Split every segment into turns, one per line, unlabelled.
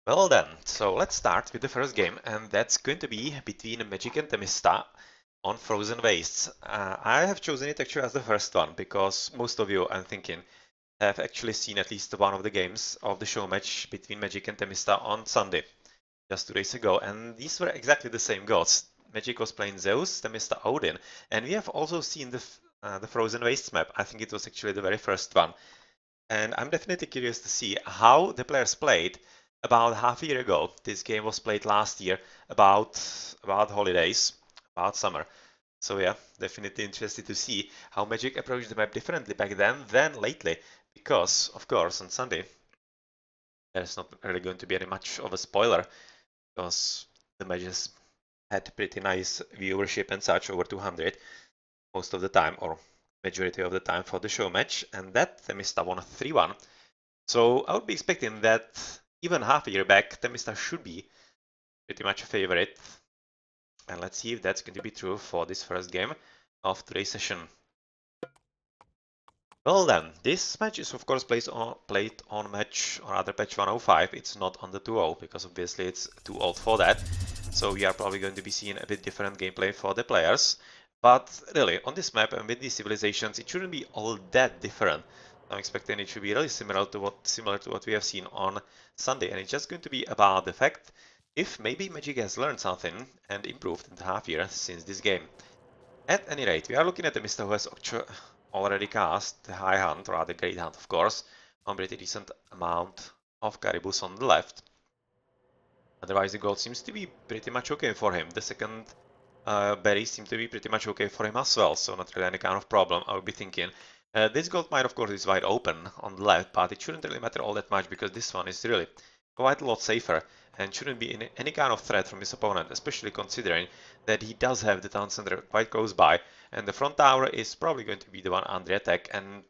Well then, so let's start with the first game, and that's going to be between Magic and TheMista on Frozen Wastes. I have chosen it actually as the first one, because most of you, I'm thinking, have actually seen at least one of the games of the show match between Magic and TheMista on Sunday, just 2 days ago, and these were exactly the same gods. Magic was playing Zeus, TheMista Odin, and we have also seen the Frozen Wastes map. I think it was actually the very first one. And I'm definitely curious to see how the players played about half a year ago. This game was played last year about holidays, about summer. So yeah, definitely interested to see how Magic approached the map differently back then than lately. Because, of course, on Sunday, there's not really going to be any much of a spoiler, because the matches had pretty nice viewership and such, over 200 most of the time, or majority of the time for the show match, and that TheMista won 3-1. So I would be expecting that even half a year back, TheMista should be pretty much a favorite. And let's see if that's going to be true for this first game of today's session. Well then, this match is of course played on match, or rather patch 105. It's not on the 2.0 because obviously it's too old for that. So we are probably going to be seeing a bit different gameplay for the players. But really, on this map and with these civilizations, it shouldn't be all that different. I'm expecting it should be really similar to what we have seen on Sunday, and it's just going to be about the fact if maybe Magic has learned something and improved in the half year since this game. At any rate, we are looking at the Mr. who has already cast the High Hunt, or rather Great Hunt of course, on pretty decent amount of Caribous on the left. Otherwise the gold seems to be pretty much okay for him. The second berries seem to be pretty much okay for him as well, so not really any kind of problem, I would be thinking. This gold mine of course is wide open on the left, but it shouldn't really matter all that much because this one is really quite a lot safer and shouldn't be in any kind of threat from his opponent, especially considering that he does have the town center quite close by, and the front tower is probably going to be the one under attack, and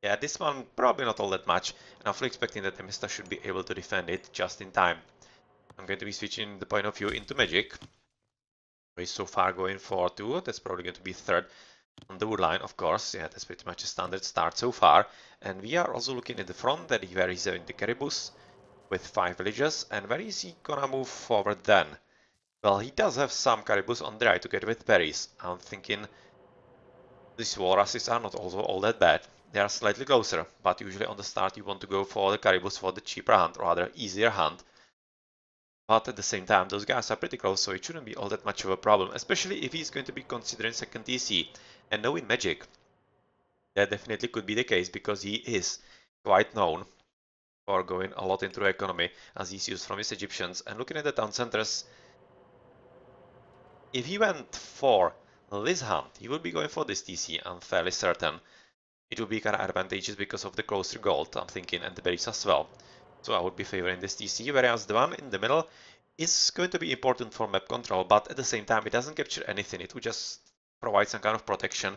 yeah, this one probably not all that much, and I'm fully expecting that the TheMista should be able to defend it just in time. I'm going to be switching the point of view into Magic. We're so far going for 2, that's probably going to be third on the wood line, of course. Yeah, that's pretty much a standard start so far. And we are also looking at the front, where he's having the Caribous with 5 villages. And where is he gonna move forward then? Well, he does have some Caribous on the right to get with berries. I'm thinking these walruses are not also all that bad. They are slightly closer, but usually on the start you want to go for the Caribous for the cheaper hunt, or rather easier hunt. But at the same time, those guys are pretty close, so it shouldn't be all that much of a problem, especially if he's going to be considering second TC. And knowing Magic, that definitely could be the case, because he is quite known for going a lot into economy, as he's used from his Egyptians. And looking at the town centers, if he went for this hunt, he would be going for this TC, I'm fairly certain. It would be kind of advantageous because of the closer gold, I'm thinking, and the berries as well. So I would be favoring this TC, whereas the one in the middle is going to be important for map control, but at the same time it doesn't capture anything. It would just provide some kind of protection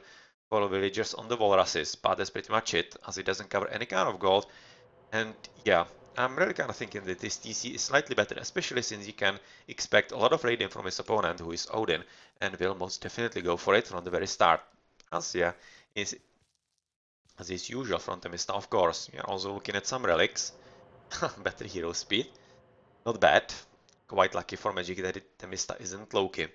for the villagers on the walruses, but that's pretty much it, as it doesn't cover any kind of gold. And yeah, I'm really kind of thinking that this TC is slightly better, especially since you can expect a lot of radiant from his opponent, who is Odin, and will most definitely go for it from the very start. As yeah, as is usual from TheMista, of course. We are also looking at some relics. Better hero speed. Not bad. Quite lucky for Magic that TheMista isn't Loki.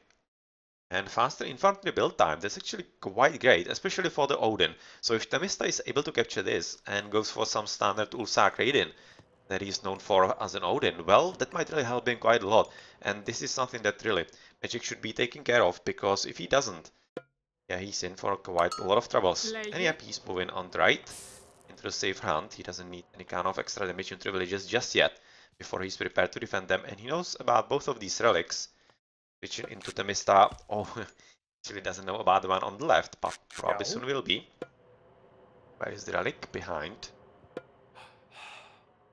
And faster infantry build time, that's actually quite great, especially for the Odin. So if TheMista is able to capture this and goes for some standard Ursak raiding that he's known for as an Odin, well, that might really help him quite a lot. And this is something that really Magic should be taking care of, because if he doesn't, yeah, he's in for quite a lot of troubles. And yep, he's moving on the right into the safe hunt. He doesn't need any kind of extra damage into villages just yet, before he's prepared to defend them. And he knows about both of these relics, which into the TheMista. Oh, actually doesn't know about the one on the left, but probably soon will be. Where is the relic? Behind.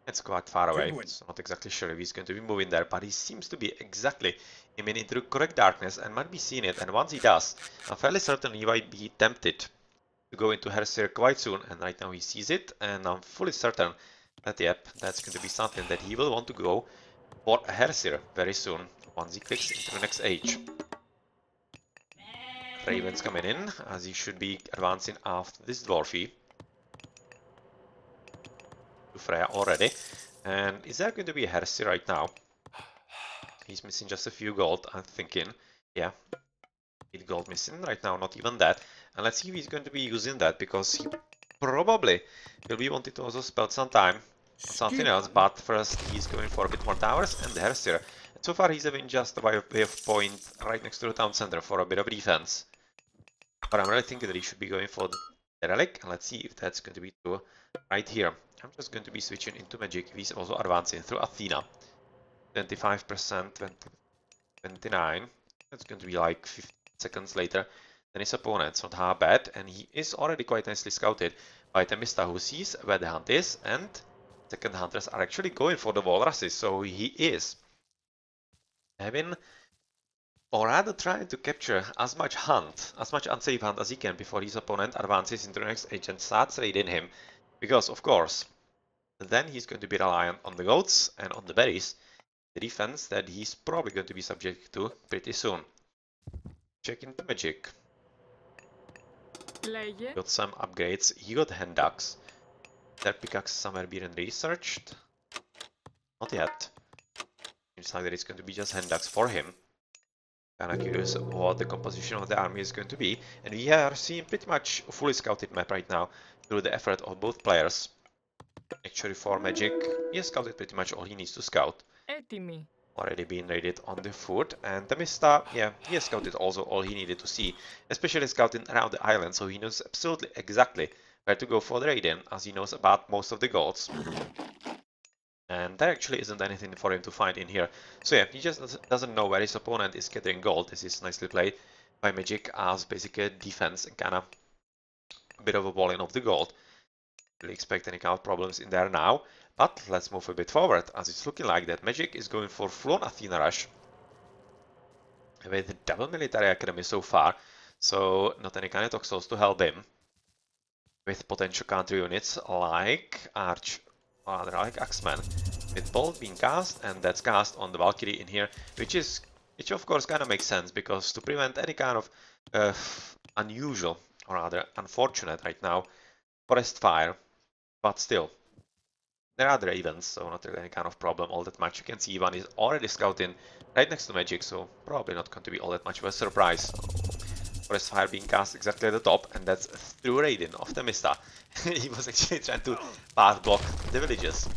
It's quite far away, so not exactly sure if he's going to be moving there, but he seems to be exactly aiming into the correct darkness and might be seeing it. And once he does, I'm fairly certain he might be tempted to go into Herseer quite soon, and right now he sees it, and I'm fully certain that yep, that's going to be something that he will want to go for Herseer very soon, once he clicks into the next age. Raven's coming in, as he should be advancing after this Dwarfy to Freya already. And is there going to be a heresy right now? He's missing just a few gold, I'm thinking. Yeah, 8 gold missing right now, not even that. And let's see if he's going to be using that, because he probably will be wanting to also spend some time on something else. But first, he's going for a bit more towers and the heresy. And so far, he's having just a wave point right next to the town center for a bit of defense. But I'm really thinking that he should be going for the relic, and let's see if that's going to be true right here. I'm just going to be switching into magic. He's also advancing through Athena. 25%, 29. That's going to be like 15 seconds later than his opponent. It's not half bad, and he is already quite nicely scouted by TheMista, who sees where the hunt is, and second hunters are actually going for the walruses, so he is having, or rather trying to capture as much unsafe hunt as he can before his opponent advances into the next age and starts raiding him, because of course then he's going to be reliant on the goats and on the berries, the defense that he's probably going to be subject to pretty soon. Check into magic. Got some upgrades. He got hand axe. That pickaxe somewhere being researched? Not yet. Seems like that it's going to be just hand axe for him. Kinda curious what the composition of the army is going to be. And we are seeing pretty much a fully scouted map right now through the effort of both players. Actually, for magic, he has scouted pretty much all he needs to scout. Already been raided on the foot, and TheMista, yeah, he has scouted also all he needed to see, especially scouting around the island, so he knows absolutely exactly where to go for the raid in, as he knows about most of the goals. And there actually isn't anything for him to find in here. So yeah, he just doesn't know where his opponent is gathering gold. This is nicely played by magic as basically defense and kinda a bit of a walling of the gold. Really expect any kind of problems in there now. But let's move a bit forward, as it's looking like that magic is going for full-on Athena rush with double military academy so far, so not any kind of toxels to help him with potential counter units like like Axeman, with bolt being cast, and that's cast on the Valkyrie in here, which of course kind of makes sense, because to prevent any kind of unusual, or rather unfortunate right now, forest fire, but still. There are other events, so not really any kind of problem all that much. You can see Ivan is already scouting right next to magic, so probably not going to be all that much of a surprise. Forest Fire being cast exactly at the top, and that's through raiding of TheMista. He was actually trying to path block the villages.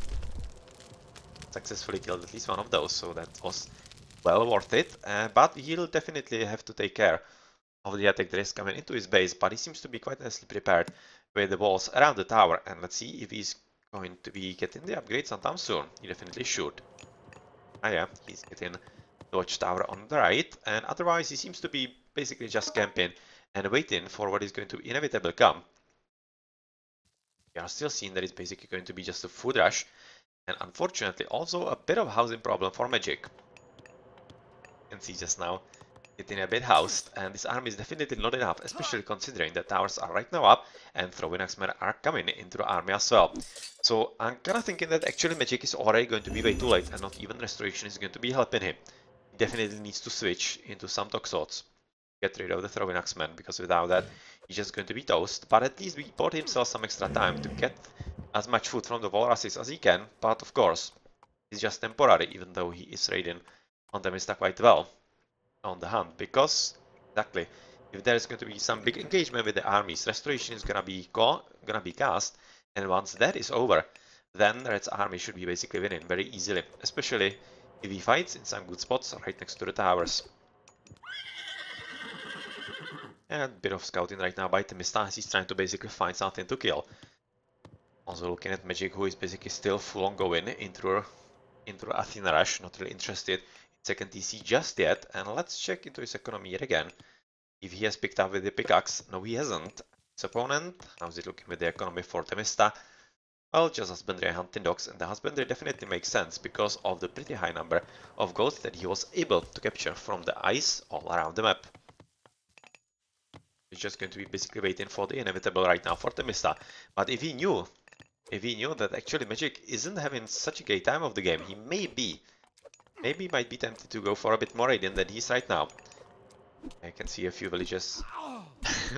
Successfully killed at least one of those, so that was well worth it. But he'll definitely have to take care of the attack that is coming into his base, but he seems to be quite nicely prepared with the walls around the tower, and let's see if he's going to be getting the upgrade sometime soon. He definitely should. Ah yeah, he's getting the watchtower on the right, and otherwise he seems to be basically just camping and waiting for what is going to inevitably come. We are still seeing that it's basically going to be just a food rush, and unfortunately also a bit of housing problem for magic. You can see just now getting a bit housed, and this army is definitely not enough, especially considering that towers are right now up and throwing axemen are coming into the army as well. So I'm kinda thinking that actually magic is already going to be way too late, and not even restoration is going to be helping him. He definitely needs to switch into some toxots, get rid of the throwing axemen, because without that he's just going to be toast. But at least he bought himself some extra time to get as much food from the walruses as he can, but of course it's just temporary, even though he is raiding on TheMista quite well on the hunt, because exactly if there is going to be some big engagement with the armies, restoration is gonna be cast, and once that is over, then Red's army should be basically winning very easily, especially if he fights in some good spots right next to the towers. And a bit of scouting right now by TheMista, as he's trying to basically find something to kill. Also looking at Magic, who is basically still full on going into Athena rush, not really interested second TC just yet, and let's check into his economy yet again. If he has picked up with the pickaxe, no he hasn't. His opponent, how's it looking with the economy for TheMista? Well, just husbandry and hunting dogs, and the husbandry definitely makes sense because of the pretty high number of goats that he was able to capture from the ice all around the map. He's just going to be basically waiting for the inevitable right now for TheMista, but if he knew that actually Magic isn't having such a great time of the game, he maybe might be tempted to go for a bit more radiant than he is right now. I can see a few villages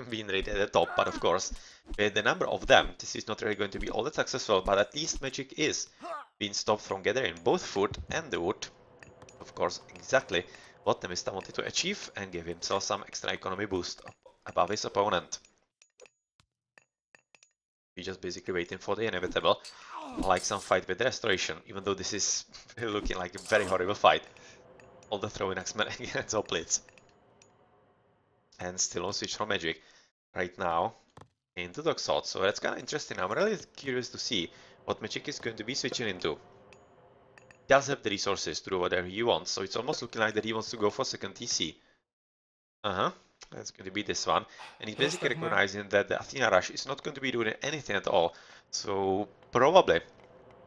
being raided at the top, but of course, with the number of them, this is not really going to be all that successful, but at least magic is being stopped from gathering both food and the wood. Of course, exactly what TheMista wanted to achieve and give himself some extra economy boost above his opponent. He's just basically waiting for the inevitable, like some fight with the restoration, even though this is looking like a very horrible fight. All the throwing X-Men against hoplites. And still no switch from magic right now into Docksword, so that's kind of interesting. I'm really curious to see what magic is going to be switching into. He does have the resources to do whatever he wants, so it's almost looking like that he wants to go for second TC. That's going to be this one, and he's basically recognizing that the Athena Rush is not going to be doing anything at all, so probably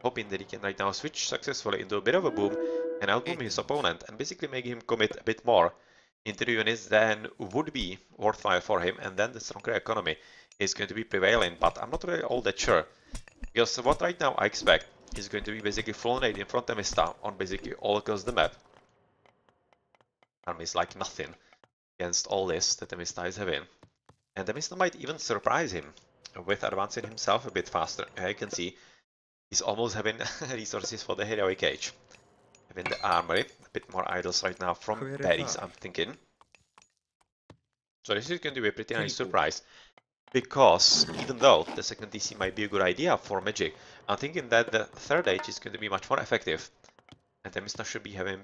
hoping that he can right now switch successfully into a bit of a boom and outboom his opponent and basically make him commit a bit more into the units than would be worthwhile for him, and then the stronger economy is going to be prevailing, but I'm not really all that sure. Because what right now I expect is going to be basically full nade in front of TheMista on basically all across the map. Army is like nothing against all this that TheMista is having. And TheMista might even surprise him with advancing himself a bit faster. As you can see, he's almost having resources for the heroic age. Having the armory, a bit more idols right now from berries, I'm thinking. So this is going to be a pretty nice surprise. Because even though the second DC might be a good idea for magic, I'm thinking that the third age is going to be much more effective. And TheMista should be having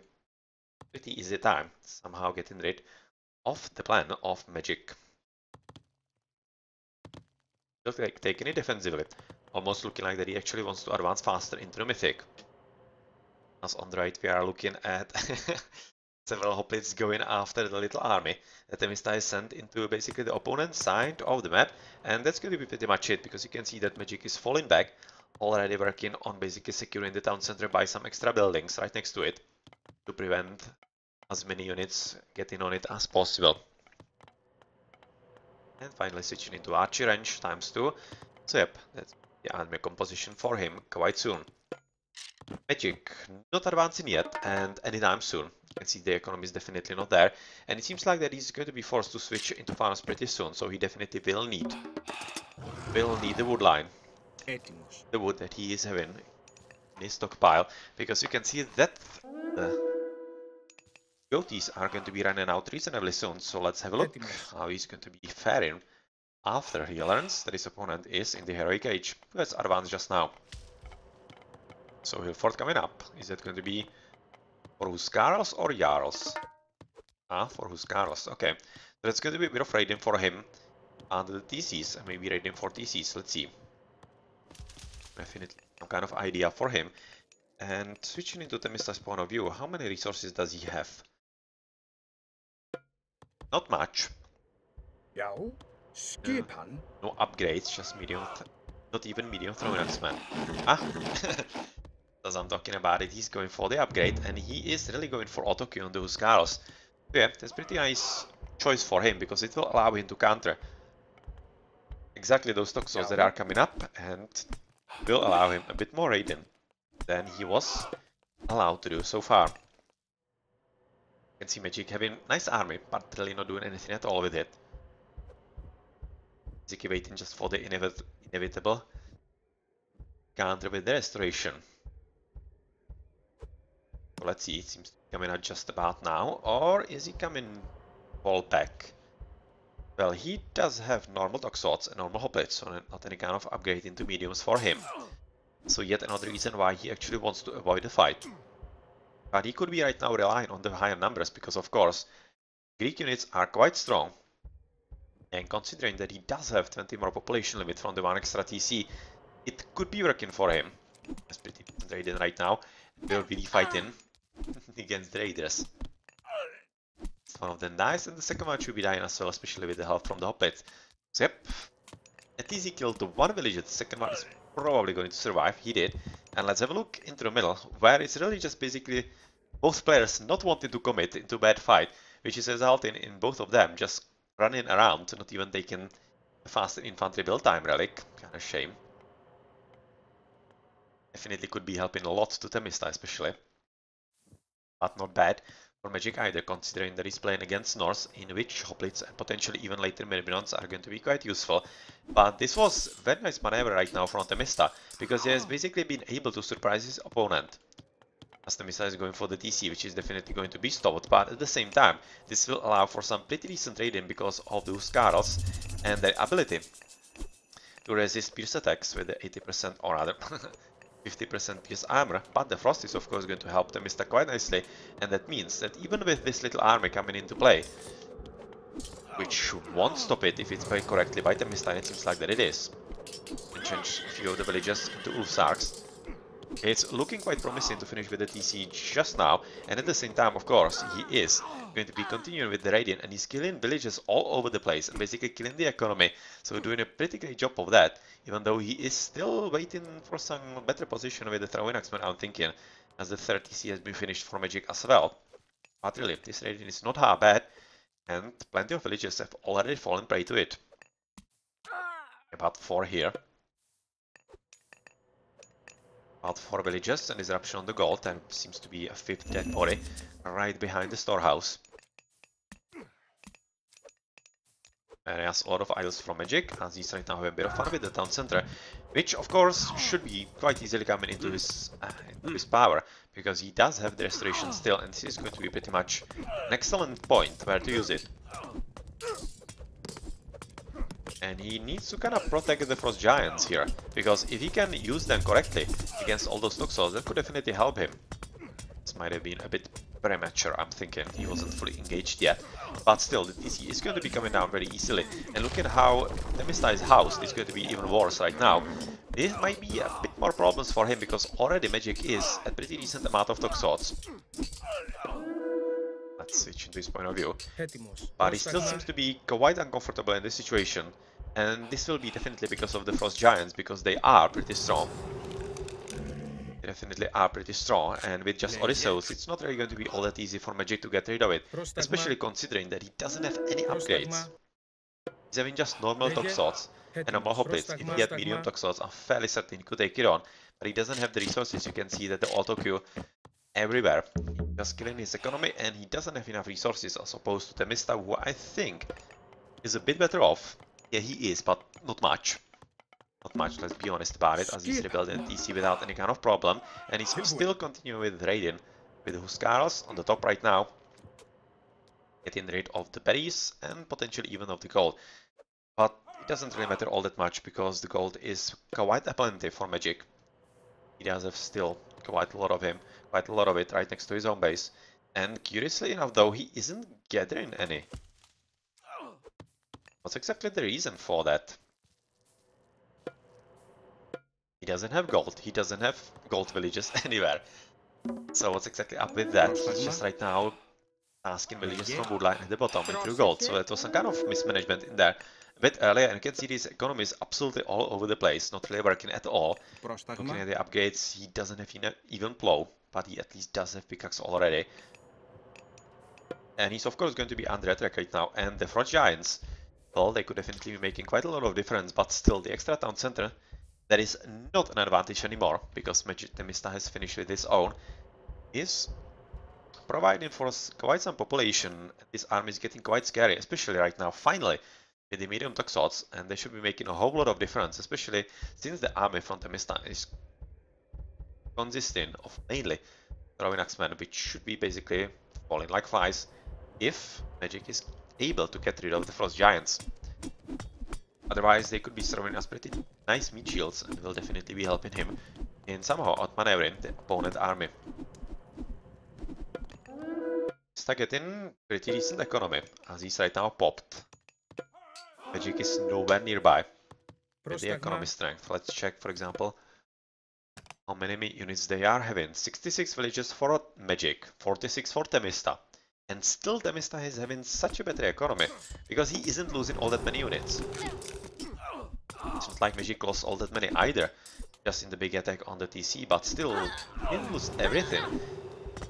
pretty easy time somehow getting rid of the plan of magic. Just like taking it defensively, almost looking like that he actually wants to advance faster into the mythic. As on the right we are looking at several hoplites going after the little army that TheMista is sent into basically the opponent's side of the map, and that's going to be pretty much it, because you can see that magic is falling back, already working on basically securing the town center by some extra buildings right next to it to prevent as many units getting on it as possible. And finally switching into archery range ×2, so yep, that's the army composition for him quite soon. Magic not advancing yet, and anytime soon. You can see the economy is definitely not there, and it seems like that he's going to be forced to switch into farms pretty soon, so he definitely will need the wood line, the wood that he is having in his stockpile, because you can see that the AoTs are going to be running out reasonably soon. So let's have a look how he's going to be faring after he learns that his opponent is in the heroic age. Let's advance just now. So Hilfort coming up. Is that going to be for Huskarls or Jarls? For Huskarls, okay. So it's going to be a bit of raiding for him under the TCs, and maybe raiding for TCs, let's see. Definitely some kind of idea for him. And switching into TheMista's point of view, how many resources does he have? Not much. No upgrades, just medium, not even medium throwing X-Men. As I'm talking about it, he's going for the upgrade, and he is really going for auto-Q on the Huskarls. Yeah, that's pretty nice choice for him, because it will allow him to counter exactly those toxos that are coming up, and will allow him a bit more raiding than he was allowed to do so far. You can see Magic having nice army, but really not doing anything at all with it. Basically waiting just for the inevitable counter with the restoration. So let's see, it seems to be coming out just about now, or is he coming all back? Well, he does have normal Dockswords and normal hoplites, so not any kind of upgrade into mediums for him. So yet another reason why he actually wants to avoid the fight. But he could be right now relying on the higher numbers, because of course Greek units are quite strong. And considering that he does have 20 more population limit from the 1 extra TC, it could be working for him. He's pretty raiding right now. We're really fighting against the raiders. One of them dies, and the second one should be dying as well, especially with the help from the hoplites. So yep, a TC killed the one villager, the second one is probably going to survive, he did. And let's have a look into the middle, where it's really just basically both players not wanting to commit into a bad fight, which is resulting in both of them just running around, not even taking a fast infantry build time relic. Kind of shame. Definitely could be helping a lot to TheMista especially. But not bad for Magic either, considering that he's playing against Norse, in which Hoplites and potentially even later Myrmidons are going to be quite useful. But this was a very nice maneuver right now from TheMista, because he has basically been able to surprise his opponent. As TheMista is going for the DC, which is definitely going to be stopped, but at the same time, this will allow for some pretty decent trading because of those Skarls and their ability to resist pierce attacks with the 80% or rather 50% pierce armor, but the Frost is of course going to help TheMista quite nicely, and that means that even with this little army coming into play, which won't stop it if it's played correctly by TheMista, and it seems like that it is, and change a few of the villages into Ulfsarks. It's looking quite promising to finish with the TC just now, and at the same time, of course, he is going to be continuing with the Radiant, and he's killing villages all over the place and basically killing the economy, so doing a pretty great job of that, even though he is still waiting for some better position with the Throwing Axeman, I'm thinking, as the third TC has been finished for Magic as well. But really, this Radiant is not half bad, and plenty of villages have already fallen prey to it. About 4 here. About 4 villages and disruption on the gold, and seems to be a 5th dead body right behind the storehouse. And he has a lot of idols from Magic, as he's right now having a bit of fun with the town center, which of course should be quite easily coming into his power, because he does have the restoration still, and this is going to be pretty much an excellent point where to use it. And he needs to kind of protect the Frost Giants here, because if he can use them correctly against all those Toxels, that could definitely help him. This might have been a bit premature, I'm thinking. He wasn't fully engaged yet. But still, the DC is going to be coming down very easily. And look at how TheMista is housed. It's going to be even worse right now. This might be a bit more problems for him, because already Magic is a pretty decent amount of Toxots. Let's switch into his point of view. But he still seems to be quite uncomfortable in this situation. And this will be definitely because of the Frost Giants, because they are pretty strong. They definitely are pretty strong, and with just Odysseus, it's not really going to be all that easy for Magic to get rid of it, especially considering that he doesn't have any upgrades. He's having just normal Toxots and normal Hoplites. If he had medium Toxots, I'm fairly certain he could take it on, but he doesn't have the resources. You can see that the auto queue everywhere. He's just killing his economy, and he doesn't have enough resources as opposed to TheMista, who I think is a bit better off. Yeah, he is, but not much. Not much, let's be honest about it, as he's rebuilding TC without any kind of problem. And he's still continuing with Radiant, with Huskarls on the top right now. Getting rid of the berries and potentially even of the gold. But it doesn't really matter all that much, because the gold is quite aplenty for Magic. He does have still quite a lot of it right next to his own base. And curiously enough though, he isn't gathering any. What's exactly the reason for that? He doesn't have gold. He doesn't have gold villages anywhere. So what's exactly up with that? He's just right now asking villages from woodline at the bottom with 3 gold. So that was some kind of mismanagement in there a bit earlier. And you can see this economy is absolutely all over the place. Not really working at all. Looking at the upgrades, he doesn't have even plow. But he at least does have pickaxe already. And he's of course going to be under attack right now. And the Frost Giants, well, they could definitely be making quite a lot of difference. But still, the extra town center, that is not an advantage anymore, because TheMista has finished with his own, is providing for quite some population. This army is getting quite scary, especially right now, finally, with the medium Toxots, and they should be making a whole lot of difference, especially since the army from TheMista is consisting of mainly Throwing Axemen, which should be basically falling like flies if Magic is able to get rid of the Frost Giants. Otherwise, they could be throwing us pretty nice meat shields, and will definitely be helping him in somehow outmaneuvering the opponent army. He's getting pretty decent economy, as he's right now popped. Magic is nowhere nearby with the economy strength. Let's check, for example, how many units they are having. 66 villages for Magic, 46 for TheMista. And still TheMista is having such a better economy, because he isn't losing all that many units. It's not like Magic lost all that many either, just in the big attack on the TC, but still, he didn't lose everything.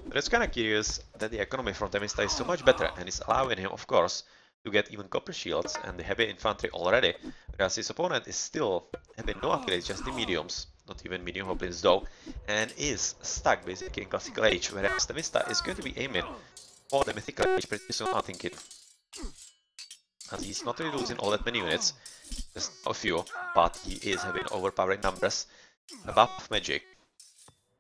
But it's kinda curious that the economy from TheMista is so much better, and is allowing him, of course, to get even copper shields and the heavy infantry already, whereas his opponent is still having no upgrades, just the mediums, not even medium hoplins though, and is stuck basically in classical age, whereas TheMista is going to be aiming for the Mythical Age pretty soon, I think it. As he's not really losing all that many units, just a few, but he is having overpowering numbers above Magic,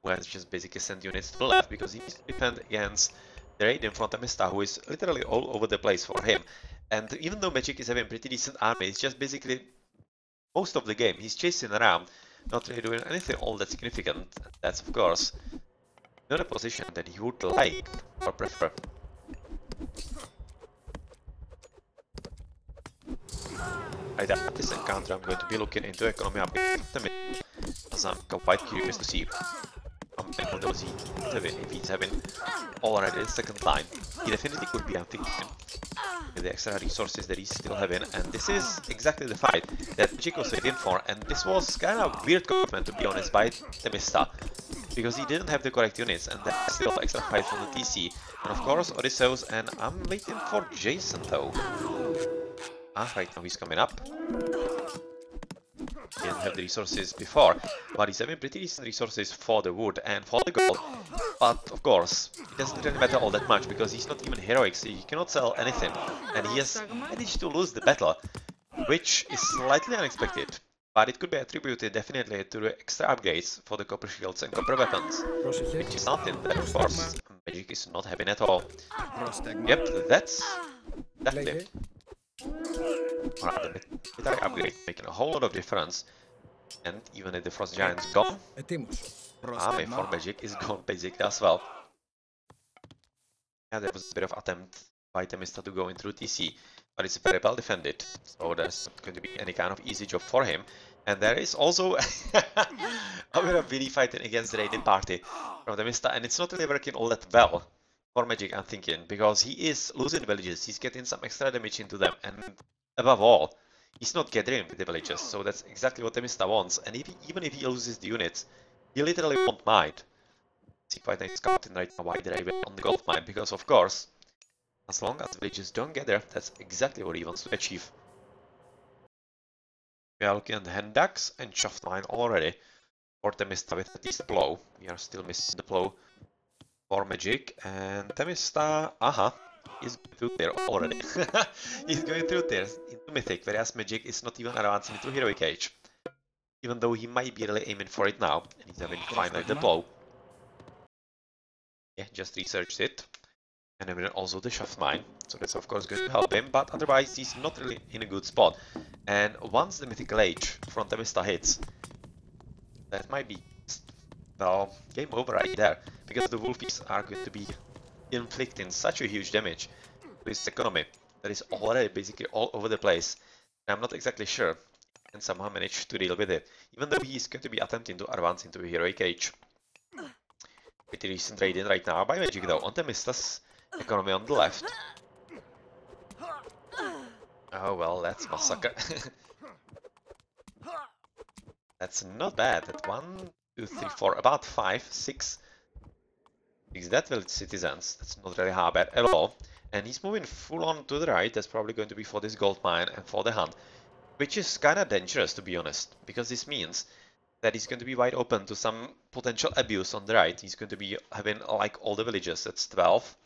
who has just basically sent units to the left because he needs to defend against the Raiden from TheMista, who is literally all over the place for him. And even though Magic is having pretty decent army, it's just basically most of the game he's chasing around, not really doing anything all that significant. That's of course not a position that he would like or prefer. Right after this encounter, I'm going to be looking into economy upgrade, as I'm quite curious to see how many models if he's having already the second line. He definitely could be, I'm thinking, with the extra resources that he's still having, and this is exactly the fight that Magic was waiting for, and this was kind of weird commitment, to be honest, by TheMista, because he didn't have the correct units, and there's still extra fight from the TC, and of course Odysseus, and I'm waiting for Jason though. Right now he's coming up. He didn't have the resources before, but he's having pretty decent resources for the wood and for the gold. But of course, it doesn't really matter all that much because he's not even heroic, so he cannot sell anything. And he has managed to lose the battle, which is slightly unexpected. But it could be attributed definitely to the extra upgrades for the copper shields and copper weapons, which is something that of course Magic is not having at all. Yep, that's definitely. Rather, military upgrade making a whole lot of difference, and even if the Frost Giant's gone, army for Magic is gone basically as well. Yeah, there was a bit of attempt by TheMista to go in through TC, but it's very well defended, so there's not going to be any kind of easy job for him. And there is also a bit of really fighting against the Raiden party from TheMista, and it's not really working all that well for Magic, I'm thinking, because he is losing villages, he's getting some extra damage into them, and above all, he's not gathering with the villages, so that's exactly what TheMista wants, and even if he loses the units, he literally won't mind. See if I think scouting right now why they're even on the gold mine, because of course, as long as villages don't gather, that's exactly what he wants to achieve. We are looking at the hand axe and shaft mine already for TheMista with at least a blow. We are still missing the blow for Magic, and TheMista, he's going through there already. He's going through there into Mythic, whereas Magic is not even advancing into Heroic Age. Even though he might be really aiming for it now, and he's having finally the blow. Yeah, just researched it. And then also the shaft mine, so that's of course going to help him, but otherwise he's not really in a good spot. And once the Mythical Age from TheMista hits, that might be, well, game over right there, because the Wolfies are going to be inflicting such a huge damage to his economy that is already basically all over the place. And I'm not exactly sure he can somehow manage to deal with it, even though he's going to be attempting to advance into a Heroic Age. Pretty recent raiding right now by Magic though, on TheMista's economy on the left. Oh well, that's massacre. That's not bad. At 1, 2, 3, 4, about 5, 6. Is that village citizens? That's not really hard bad at all. And he's moving full on to the right. That's probably going to be for this gold mine and for the hunt, which is kind of dangerous to be honest, because this means that he's going to be wide open to some potential abuse on the right. He's going to be having like all the villages. That's 12.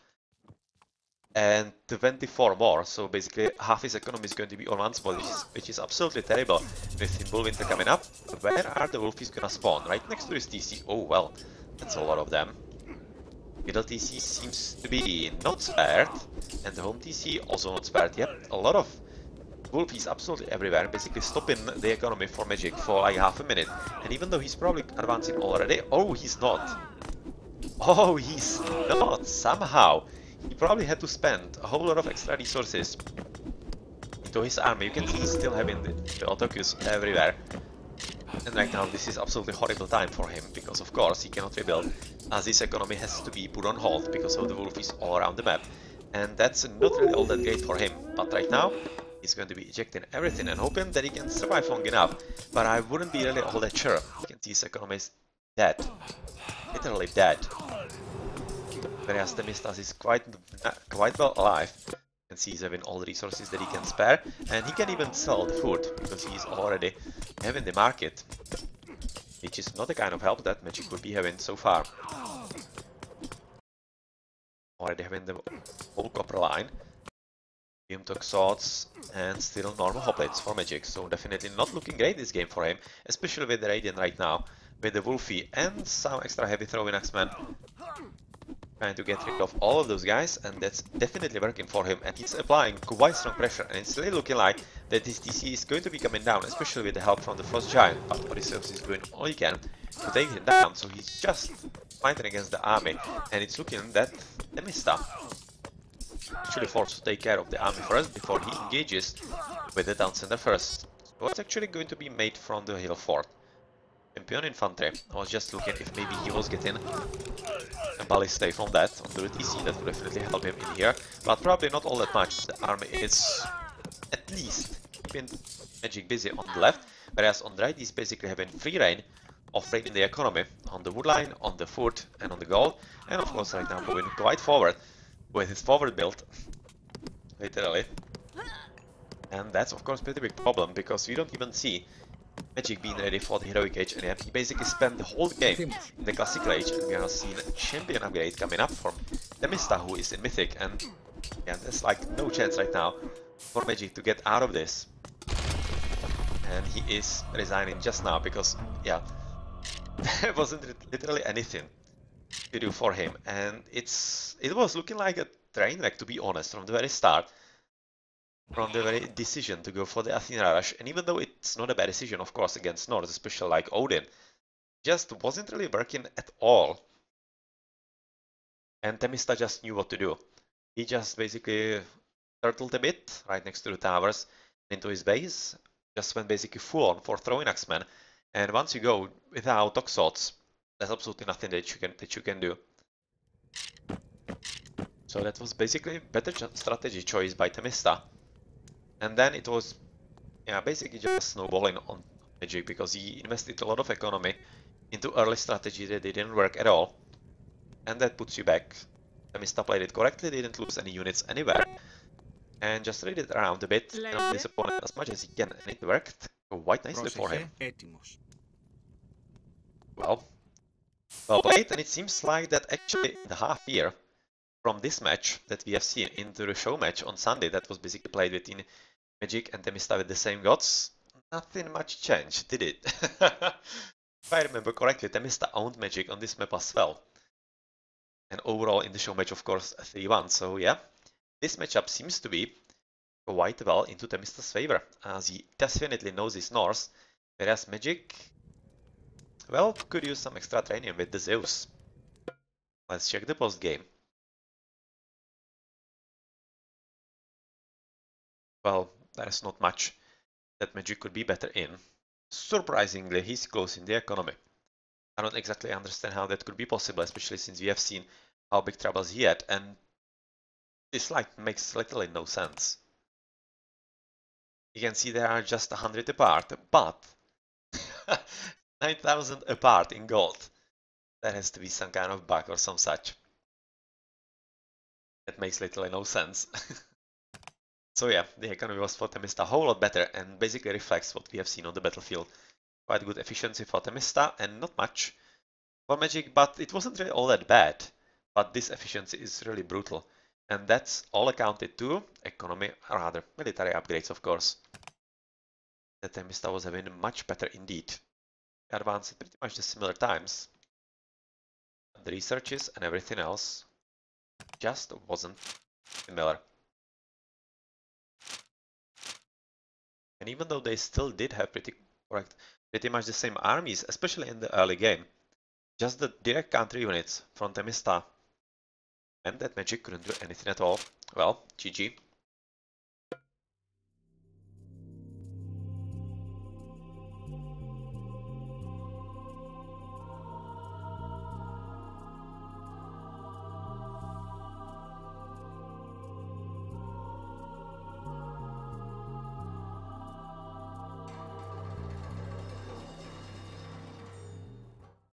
And 24 more, so basically half his economy is going to be on one spot, which is absolutely terrible. With Bullwinter coming up, where are the Wolfies gonna spawn? Right next to his TC. Oh well, that's a lot of them. Middle TC seems to be not spared, and the home TC also not spared. Yep, a lot of Wolfies absolutely everywhere, basically stopping the economy for Magic for like half a minute. And even though he's probably advancing already, oh he's not. Oh he's not, somehow. He probably had to spend a whole lot of extra resources into his army. You can see he's still having the Otokus everywhere. And right now this is absolutely horrible time for him, because of course he cannot rebuild, as his economy has to be put on hold because of the Wolfies all around the map. And that's not really all that great for him. But right now he's going to be ejecting everything and hoping that he can survive long enough. But I wouldn't be really all that sure. You can see his economy is dead. Literally dead. Whereas TheMista is quite well alive. You can see he's having all the resources that he can spare, and he can even sell the food because he's already having the market, which is not the kind of help that Magic would be having so far. already having the whole copper line. Beam took swords and still normal hoplites for Magic, so definitely not looking great this game for him, especially with the Radiant right now, with the Wolfie and some extra heavy throwing Axeman. Trying to get rid of all of those guys, and that's definitely working for him, and he's applying quite strong pressure, and it's really looking like that this DC is going to be coming down, especially with the help from the Frost Giant, but Odysseus is doing all he can to take him down, so he's just fighting against the army, and it's looking that TheMista actually forced to take care of the army first before he engages with the down center first. So it's actually going to be made from the hill fort. Champion infantry. I was just looking if maybe he was getting a ballista from that on the TC, that would definitely help him in here, but probably not all that much. The army is at least keeping Magic busy on the left, whereas on the right he's basically having free reign of raiding the economy on the wood line, on the food and on the gold, and of course right now moving quite forward with his forward build, literally. And that's of course a pretty big problem, because we don't even see Magic being ready for the Heroic Age, and yet he basically spent the whole game in the Classical Age, and we are seeing a champion upgrade coming up from TheMista, who is in Mythic, and yeah, there's like no chance right now for Magic to get out of this. And he is resigning just now, because yeah, there wasn't literally anything to do for him, and it was looking like a train wreck, to be honest, from the very start. From the very decision to go for the Athena Rush, and even though it's not a bad decision, of course, against Nords, especially like Odin, just wasn't really working at all. And TheMista just knew what to do. He just basically turtled a bit right next to the towers into his base, just went basically full on for throwing Axemen, and once you go without Toxots, there's absolutely nothing that you can do. So that was basically a better strategy choice by TheMista. And then it was, yeah, basically just snowballing on Magic, because he invested a lot of economy into early strategy that didn't work at all. And that puts you back. TheMista played it correctly, didn't lose any units anywhere, and just read it around a bit and his opponent as much as he can, and it worked quite nicely for him. Well played, and it seems like that actually the half year from this match that we have seen into the show match on Sunday, that was basically played between Magic and TheMista with the same gods, nothing much changed, did it? If I remember correctly, TheMista owned Magic on this map as well. And overall in the show match, of course, 3-1. So yeah, this matchup seems to be quite well into TheMista's favor, as he definitely knows his Norse, whereas Magic, well, could use some extra training with the Zeus. Let's check the post game. Well, there's not much that Magic could be better in. Surprisingly, he's close in the economy. I don't exactly understand how that could be possible, especially since we have seen how big troubles he had, and this like makes literally no sense. You can see they are just 100 apart, but 9,000 apart in gold. That has to be some kind of bug or some such. That makes literally no sense. So yeah, the economy was for TheMista a whole lot better, and basically reflects what we have seen on the battlefield. Quite good efficiency for TheMista, and not much for Magic, but it wasn't really all that bad. But this efficiency is really brutal, and that's all accounted to economy, or rather military upgrades, of course. The TheMista was having much better indeed. Advanced at pretty much the similar times. The researches and everything else just wasn't similar. And even though they still did have pretty much the same armies, especially in the early game, just the direct counter units from TheMista meant that Magic couldn't do anything at all. Well, GG.